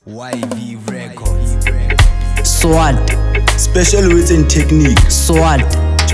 YV Records. SWAT, Special Weights and Technique. SWAT,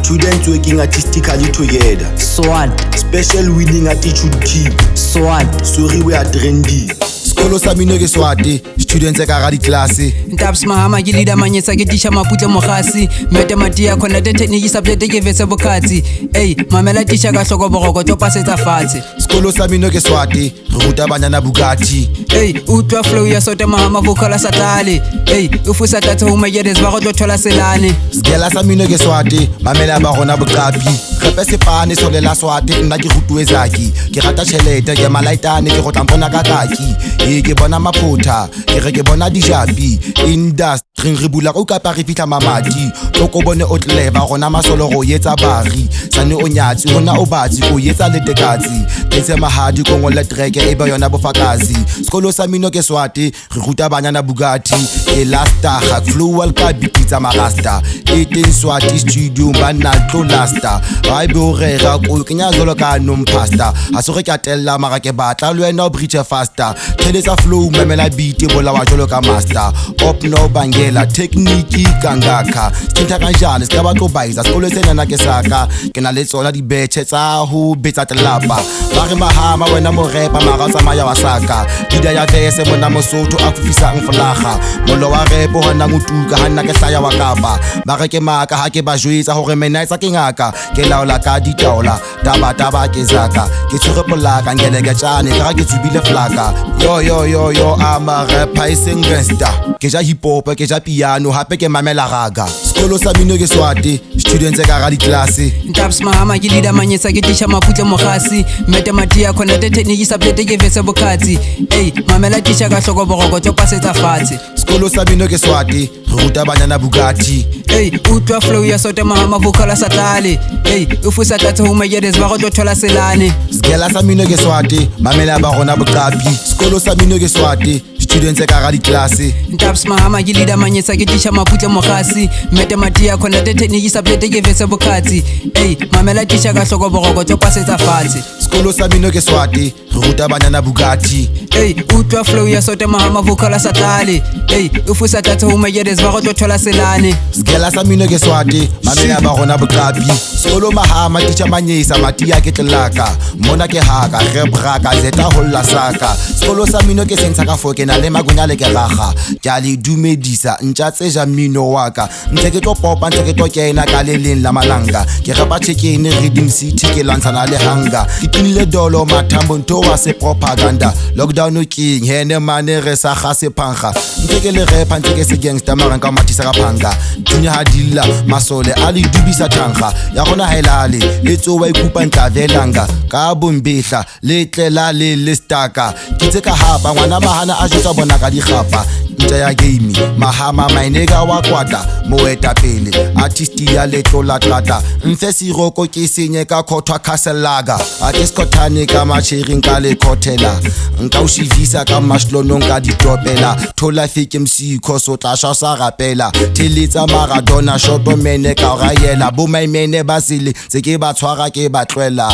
Students working artistically together. SWAT, Special winning attitude keep. SWAT. Sorry we are trendy. Skolo sa mino ke swati, students ka ga di classe. Ntabs mahama ke leader manyetsa ke tisha maputle mogasi. Mathematia connected technique subject ke vetse bokatsi. Hey, mamela tisha ka hloko boroko tlo pasetsa fatshe. Skolo sa mino ke swati, re ruta banyana Bugatti. Hey, utwa flow ya sote mahama vocal satale. Hey, ufusa tatho uma yedes ba go tlo thola selane. Skela sa mino ke swati, mamela ba gona boqapi. Repe sepane solela swati, nna ke rutuwe zaki. Ke rata tšhelete ke malaitane ke go tlampona ka kaki. Ke bona maphutha ke re ke bona dishapi industry re bula go kapa re fitla mamadi toko bone o tleva gona masolo go yetsa bari sane o nyatsi gona o batsi o yetsa letekatsi ke tse mahadi go ngola track e ba yona bofakazi skolo sa mino ke swati re ruta banyana Bugatti e lasta ga flual ka bititsa marasta e teng swati studio bana tlo lasta ba bo re ga go kenya zolo ka nompasta a so re katella mara ke batla le wena o breach faster sa flow mamela beat bola wa jolo ka master op no bangela technique kangaka sitha kanjani ska ba tlo baiza skolo sena na ke saka ke na le tsona di bethe tsa ho betsa tlapa ba re mahama wena mo repa mara tsamaya wa saka dida ya vese mona mosotho a fufisa ngflaga molo wa repo hona ngutuka hana ke hlaya wa kapa ba re ke maka ha ke ba jwetsa hore mena itsa ke ngaka ke laola ka ditaola taba ke zaka ke tshore polaka ngele ke tjane ka ke tsubile flaka yo I'm a rapper iseng gangster ke ja hip hop ke ja piano hape ke mamela raga skolo sa mino ke swati students ka ga di classe Ntabs mahama ke leader manyetsa ke tisha maputle mogasi mathematia connected technique subject ke vetse bokatsi hey mamela tisha ka hloko boroko tlo pasetsa fatshe skolo sa mino ke swati re ruta banyana Bugatti hey utwa flow ya sote mahama vocal satale hey ufusa tatho uma yedes ba go tlo thola selane skela sa mino ke swati mamela ba gona boqapi skolo sa mino ke swati students ka ga di classe Ntabs mahama ke leader manyetsa ke tisha maputle mogasi mathematia connected technique subject ke vetse bokatsi hey mamela tisha ka hloko boroko tlo pasetsa fatshe skolo sa mino ke swati re ruta banyana Bugatti hey utwa flow ya sote mahama vocal satale hey ufusa tatho uma yedes ba go tlo thola selane skela sa mino ke swati mamela ba gona boqapi skolo mahama ticha manyisa matia ke tlaka mona ke haka re braka zeta holla saka skolo sa mino ke sentsha ka foke na le magunya le ke raga ke a le dumedisa ntja tse ja mino waka ntse ke tlo popa ntse ke tlo kena ka le leng la malanga ke rapa check-in Redeem City ke lwantshana le hanga ke tinile dolo mathambo nto wa se propaganda lockdown king hene mane re sa ga se phanga ntse ke le repa ntse ke se gangster mara nka mathisa ka phanga dunya hadilla masole ali dubisa thanga ya gona haelale etso wa ikupa ntlavelanga ka bombehla letlela le listaka kitse ka hapa ngwana mahana a jotsa bona ka digapa ntja ya game mahama mainega wa kwata moeta pele artist ya letlo la tlata mfe siroko ke senye ka khothwa caselaga a ke skothane ka machiring ka le khothela nka ushivisa ka mashlonong ka ditopela thola fake MC khoso tlasha sa rapela thelitsa Maradona shoto mene ka ga yela bo maimene ba sile se ke ba tshwara ke ba tlwela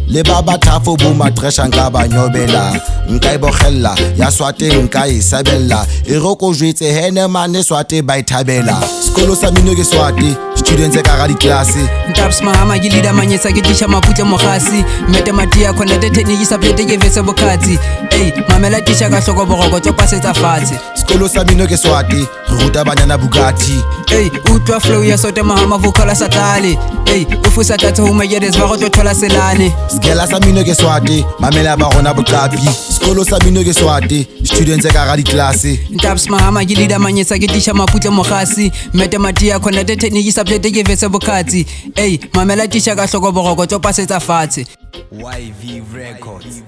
le ba bathafo bo matresha nka ba nyobela nka ibogella ya swate nka isabella iroko jwetse hene mane swate ba ithabela skolo sa mino ke swati students ka ga di classe Ntabs mahama ke leader manyetsa ke tisha maputle mogasi mathematia connected technique subject ke vetse bokatsi hey mamela tisha ka hloko boroko tlo pasetsa fatshe skolo sa mino ke swati re ruta banyana Bugatti hey utwa flow ya sote mahama vocal satale hey ufusa tatho uma yedes ba go tlo thola selane skela sa mino ke swati mamela ba gona boqapi skolo sa mino ke swati students ka ga di classe Ntabs mahama ke leader manyetsa ke tisha maputle mogasi mathematia connected technique subject ke vetse bokatsi hey mamela tisha ka hloko boroko tlo pasetsa fatshe YV Records.